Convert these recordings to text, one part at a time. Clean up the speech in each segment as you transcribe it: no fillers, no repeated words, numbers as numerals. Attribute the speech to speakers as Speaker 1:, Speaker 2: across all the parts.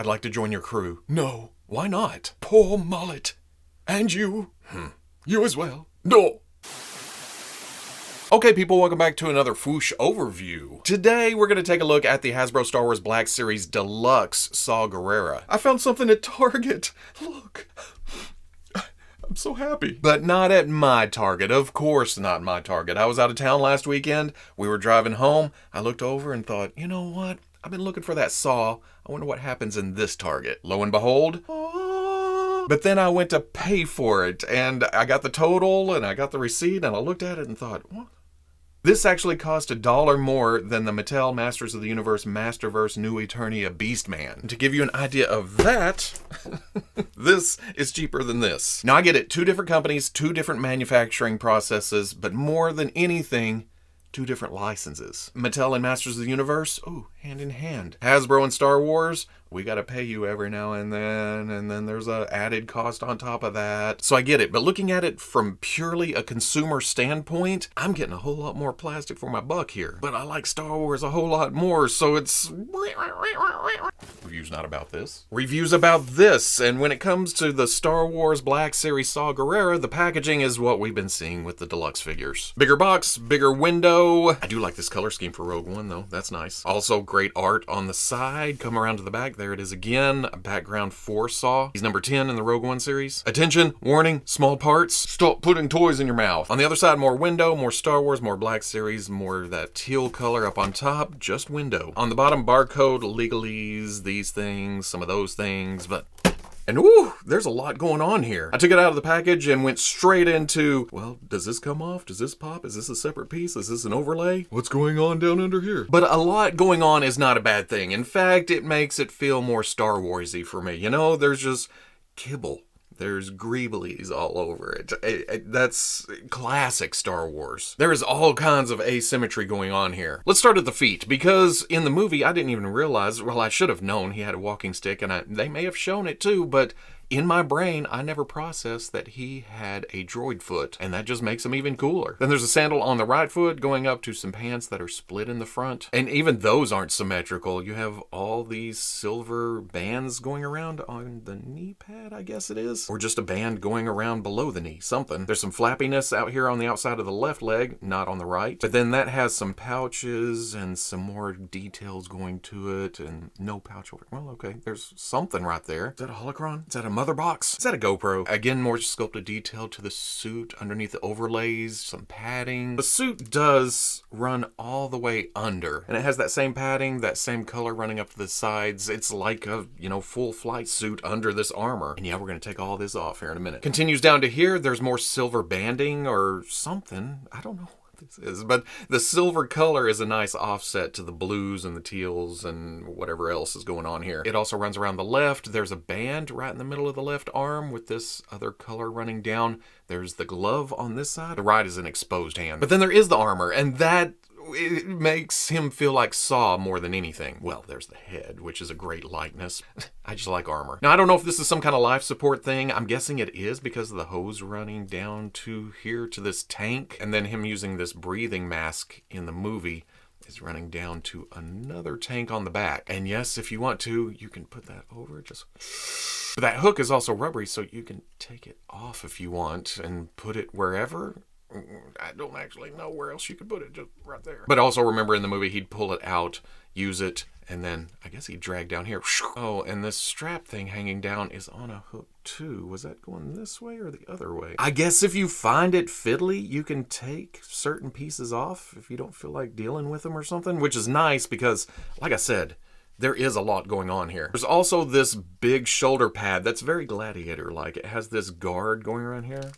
Speaker 1: I'd like to join your crew. No. Why not? Poor mullet. And you? You as well. No. Okay, people, welcome back to another Fwoosh overview. Today, we're going to take a look at the Hasbro Star Wars Black Series Deluxe Saw Gerrera. I found something at Target. Look. I'm so happy. But not at my Target. Of course not my Target. I was out of town last weekend. We were driving home. I looked over and thought, you know what? I've been looking for that saw. I wonder what happens in this Target. Lo and behold. But then I went to pay for it, and I got the total, and I got the receipt, and I looked at it and thought, what? This actually cost $1 more than the Mattel Masters of the Universe Masterverse New Eternia Beastman. And to give you an idea of that, this is cheaper than this. Now I get it, 2 different companies, 2 different manufacturing processes, but more than anything, 2 different licenses. Mattel and Masters of the Universe, ooh, hand in hand. Hasbro and Star Wars, we gotta pay you every now and then there's a added cost on top of that. So I get it, but looking at it from purely a consumer standpoint, I'm getting a whole lot more plastic for my buck here. But I like Star Wars a whole lot more, so it's... Reviews not about this. Reviews about this, and when it comes to the Star Wars Black Series Saw Gerrera, the packaging is what we've been seeing with the deluxe figures. Bigger box, bigger window. I do like this color scheme for Rogue One though, that's nice. Also great art on the side, come around to the back, there it is again, a background for Saw. He's number 10 in the Rogue One series. Attention, warning, small parts, stop putting toys in your mouth. On the other side, more window, more Star Wars, more Black Series, more of that teal color up on top, just window. On the bottom, barcode, legalese, these things, some of those things, but... And woo, there's a lot going on here. I took it out of the package and went straight into, well, does this come off? Does this pop? Is this a separate piece? Is this an overlay? What's going on down under here? But a lot going on is not a bad thing. In fact, it makes it feel more Star Wars-y for me. You know, there's just kibble. There's greeblies all over it. That's classic Star Wars. There is all kinds of asymmetry going on here. Let's start at the feet, because in the movie, I didn't even realize, well, I should have known he had a walking stick, and they may have shown it too, but in my brain, I never processed that he had a droid foot, and that just makes him even cooler. Then there's a sandal on the right foot going up to some pants that are split in the front, and even those aren't symmetrical. You have all these silver bands going around on the knee pad, I guess it is, or just a band going around below the knee, something. There's some flappiness out here on the outside of the left leg, not on the right, but then that has some pouches and some more details going to it, and no pouch over. Well, okay, there's something right there. Is that a holocron? Is that a mother box? Is that a GoPro? Again, more sculpted detail to the suit underneath the overlays, some padding. The suit does run all the way under, and it has that same padding, that same color running up to the sides. It's like a, you know, full flight suit under this armor. And yeah, we're gonna take all this off here in a minute. Continues down to here, there's more silver banding or something. I don't know this is, but the silver color is a nice offset to the blues and the teals and whatever else is going on here. It also runs around the left. There's a band right in the middle of the left arm with this other color running down. There's the glove on this side. The right is an exposed hand. But then there is the armor, and that it makes him feel like Saw more than anything. Well, there's the head, which is a great likeness. I just like armor. Now, I don't know if this is some kind of life support thing. I'm guessing it is because of the hose running down to here to this tank, and then him using this breathing mask in the movie is running down to another tank on the back. And yes, if you want to, you can put that over just... But that hook is also rubbery, so you can take it off if you want and put it wherever. I don't actually know where else you could put it, just right there. But also remember in the movie, he'd pull it out, use it, and then I guess he'd drag down here. Oh, and this strap thing hanging down is on a hook too. Was that going this way or the other way? I guess if you find it fiddly, you can take certain pieces off if you don't feel like dealing with them or something, which is nice because, like I said, there is a lot going on here. There's also this big shoulder pad that's very Gladiator-like. It has this guard going around here,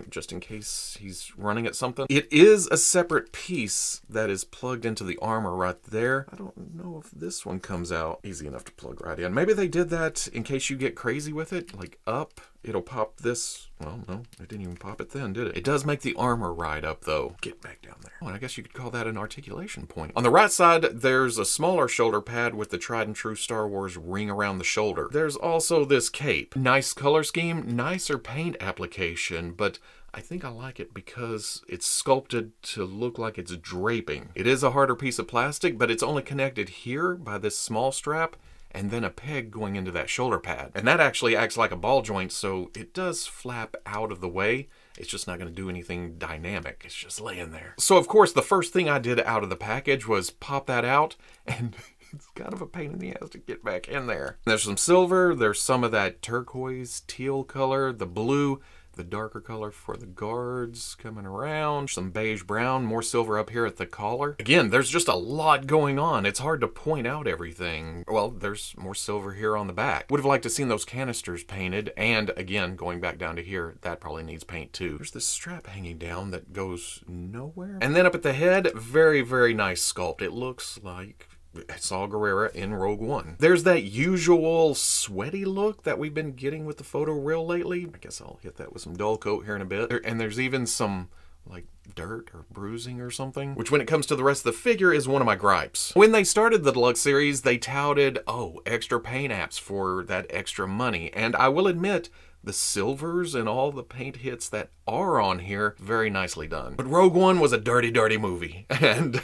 Speaker 1: just in case he's running at something. It is a separate piece that is plugged into the armor right there. I don't know if this one comes out easy enough to plug right in. Maybe they did that in case you get crazy with it, like up. It'll pop this. Well, no, it didn't even pop it then, did it? It does make the armor ride up, though. Get back down there. Oh, and I guess you could call that an articulation point. On the right side, there's a smaller shoulder pad with the tried and true Star Wars ring around the shoulder. There's also this cape. Nice color scheme, nicer paint application, but I think I like it because it's sculpted to look like it's draping. It is a harder piece of plastic, but it's only connected here by this small strap, and then a peg going into that shoulder pad. And that actually acts like a ball joint, so it does flap out of the way. It's just not going to do anything dynamic. It's just laying there. So of course, the first thing I did out of the package was pop that out, and it's kind of a pain in the ass to get back in there. There's some silver, there's some of that turquoise teal color, the blue, the darker color for the guards coming around, some beige brown, more silver up here at the collar. Again, there's just a lot going on. It's hard to point out everything. Well, there's more silver here on the back. Would have liked to seen those canisters painted, and again, going back down to here, that probably needs paint too. There's this strap hanging down that goes nowhere. And then up at the head, very, very nice sculpt. It looks like Saw Gerrera in Rogue One. There's that usual sweaty look that we've been getting with the photoreal lately. I guess I'll hit that with some dull coat here in a bit. And there's even some like dirt or bruising or something, which when it comes to the rest of the figure is one of my gripes. When they started the Deluxe series, they touted, oh, extra paint apps for that extra money. And I will admit, the silvers and all the paint hits that are on here, very nicely done. But Rogue One was a dirty, dirty movie. And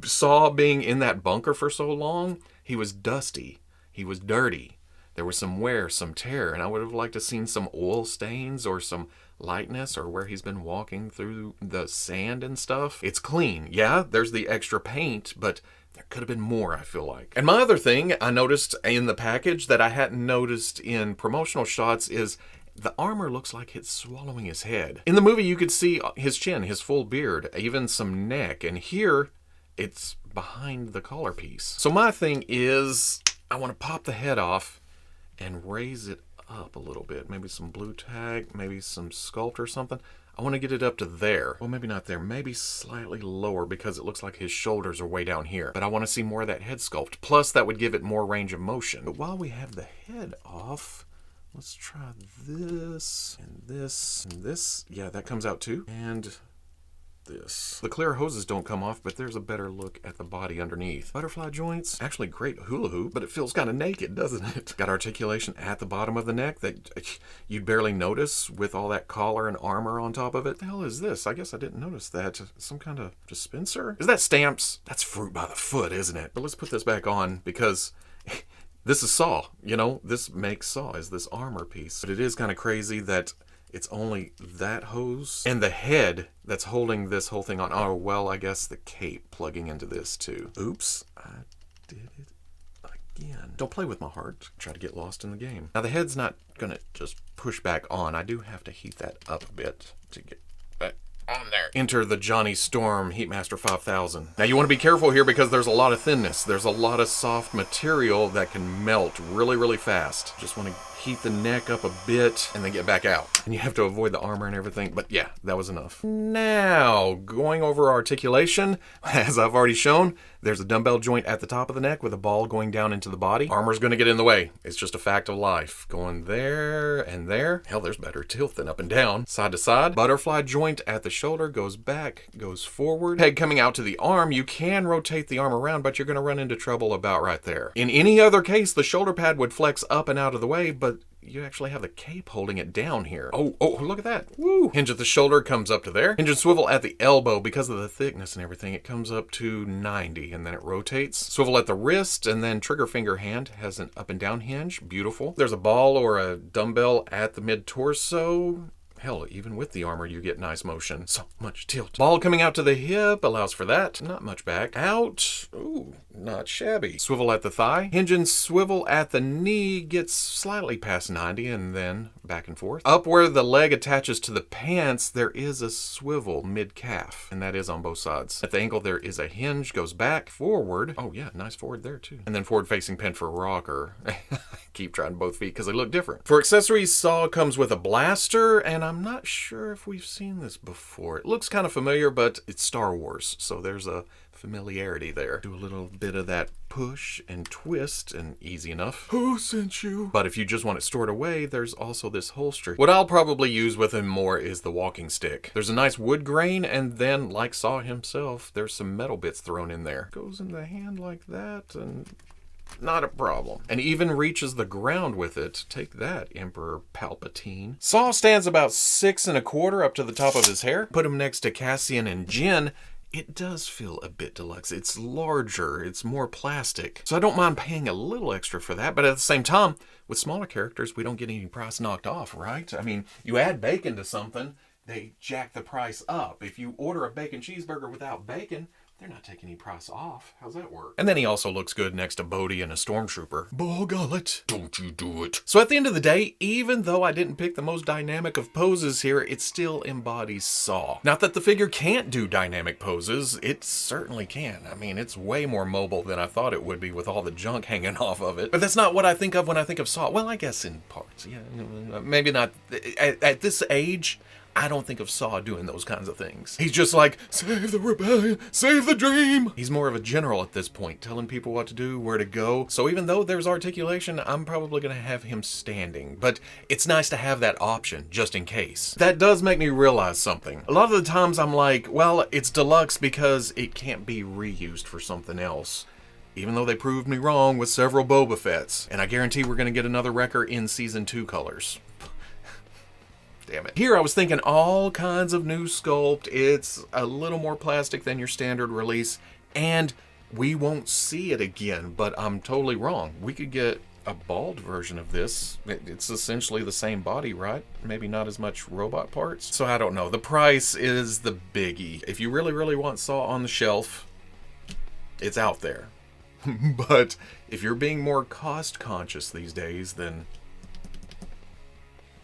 Speaker 1: Saw being in that bunker for so long, he was dusty. He was dirty. There was some wear, some tear, and I would have liked to have seen some oil stains or some lightness or where he's been walking through the sand and stuff. It's clean. Yeah, there's the extra paint, but there could have been more, I feel like. And my other thing I noticed in the package that I hadn't noticed in promotional shots is the armor looks like it's swallowing his head. In the movie, you could see his chin, his full beard, even some neck. And here, it's behind the collar piece. So my thing is, I want to pop the head off and raise it up a little bit. Maybe some blue tag, maybe some Sculpt or something. I want to get it up to there. Well, maybe not there. Maybe slightly lower because it looks like his shoulders are way down here. But I want to see more of that head sculpt. Plus, that would give it more range of motion. But while we have the head off, let's try this and this and this. Yeah, that comes out too. And this. The clear hoses don't come off, but there's a better look at the body underneath. Butterfly joints, actually great hula hoop, but it feels kind of naked, doesn't it? Got articulation at the bottom of the neck that you'd barely notice with all that collar and armor on top of it. What the hell is this? I guess I didn't notice that. Some kind of dispenser? Is that stamps? That's fruit by the foot, isn't it? But let's put this back on because this is Saw, you know? This makes Saw, is this armor piece. But it is kind of crazy that it's only that hose and the head that's holding this whole thing on. Oh, well, I guess the cape plugging into this too. Oops, I did it again. Don't play with my heart. Try to get lost in the game. Now the head's not gonna just push back on. I do have to heat that up a bit to get back on there. Enter the Johnny Storm Heatmaster 5000. Now you want to be careful here because there's a lot of thinness. There's a lot of soft material that can melt really, really fast. Just want to heat the neck up a bit and then get back out. And you have to avoid the armor and everything, but yeah, that was enough. Now, going over articulation, as I've already shown, there's a dumbbell joint at the top of the neck with a ball going down into the body. Armor's gonna get in the way. It's just a fact of life. Going there and there. Hell, there's better tilt than up and down. Side to side. Butterfly joint at the shoulder goes back, goes forward. Peg coming out to the arm. You can rotate the arm around, but you're gonna run into trouble about right there. In any other case, the shoulder pad would flex up and out of the way, but you actually have the cape holding it down here. Oh, look at that. Woo! Hinge at the shoulder comes up to there. Hinge and swivel at the elbow, because of the thickness and everything, it comes up to 90, and then it rotates. Swivel at the wrist, and then trigger finger hand has an up and down hinge. Beautiful. There's a ball or a dumbbell at the mid-torso. Hell, even with the armor, you get nice motion. So much tilt. Ball coming out to the hip allows for that. Not much back. Out. Ooh, not shabby. Swivel at the thigh. Hinge and swivel at the knee gets slightly past 90 and then back and forth. Up where the leg attaches to the pants, there is a swivel mid-calf, and that is on both sides. At the ankle, there is a hinge, goes back, forward. Oh yeah, nice forward there too. And then forward-facing pin for rocker. Keep trying both feet because they look different. For accessories, Saw comes with a blaster, and I'm not sure if we've seen this before. It looks kind of familiar, but it's Star Wars, so there's a familiarity there. Do a little bit of that push and twist, and easy enough. Who sent you? But if you just want it stored away, there's also this holster. What I'll probably use with him more is the walking stick. There's a nice wood grain, and then, like Saw himself, there's some metal bits thrown in there. Goes in the hand like that, and not a problem. And even reaches the ground with it. Take that, Emperor Palpatine. Saw stands about 6 1/4 up to the top of his hair. Put him next to Cassian and Jyn. it does feel a bit deluxe. It's larger, it's more plastic. So I don't mind paying a little extra for that, but at the same time, with smaller characters, we don't get any price knocked off, right? I mean, you add bacon to something, they jack the price up. If you order a bacon cheeseburger without bacon, they're not taking any price off. How's that work? And then he also looks good next to Bodhi and a stormtrooper. Bogullet, don't you do it. So at the end of the day, even though I didn't pick the most dynamic of poses here, it still embodies Saw. Not that the figure can't do dynamic poses, it certainly can. I mean, it's way more mobile than I thought it would be with all the junk hanging off of it. But that's not what I think of when I think of Saw. Well, I guess in parts, yeah. Maybe not. At this age, I don't think of Saw doing those kinds of things. He's just like, save the rebellion, save the dream. He's more of a general at this point, telling people what to do, where to go. So even though there's articulation, I'm probably gonna have him standing. But it's nice to have that option, just in case. That does make me realize something. A lot of the times I'm like, well, it's deluxe because it can't be reused for something else. Even though they proved me wrong with several Boba Fett's. And I guarantee we're gonna get another Wrecker in Season 2 colors. Damn it. Here I was thinking all kinds of new sculpt. It's a little more plastic than your standard release, and we won't see it again, but I'm totally wrong. We could get a bald version of this. It's essentially the same body, right? Maybe not as much robot parts. So I don't know. The price is the biggie. If you really, really want Saw on the shelf, it's out there. But if you're being more cost conscious these days, then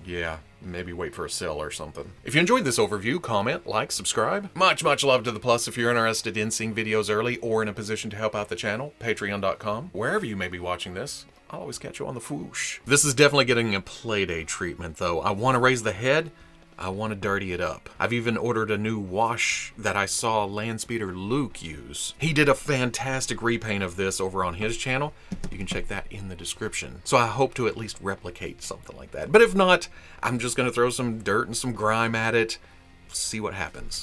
Speaker 1: yeah, maybe wait for a sale or something. If you enjoyed this overview, comment, like, subscribe. Much love to the plus if you're interested in seeing videos early or in a position to help out the channel, patreon.com. Wherever you may be watching this, I'll always catch you on the Fwoosh. This is definitely getting a Playday treatment though. I want to raise the head, I want to dirty it up. I've even ordered a new wash that I saw Landspeeder Luke use. He did a fantastic repaint of this over on his channel. You can check that in the description. So I hope to at least replicate something like that. But if not, I'm just going to throw some dirt and some grime at it, see what happens.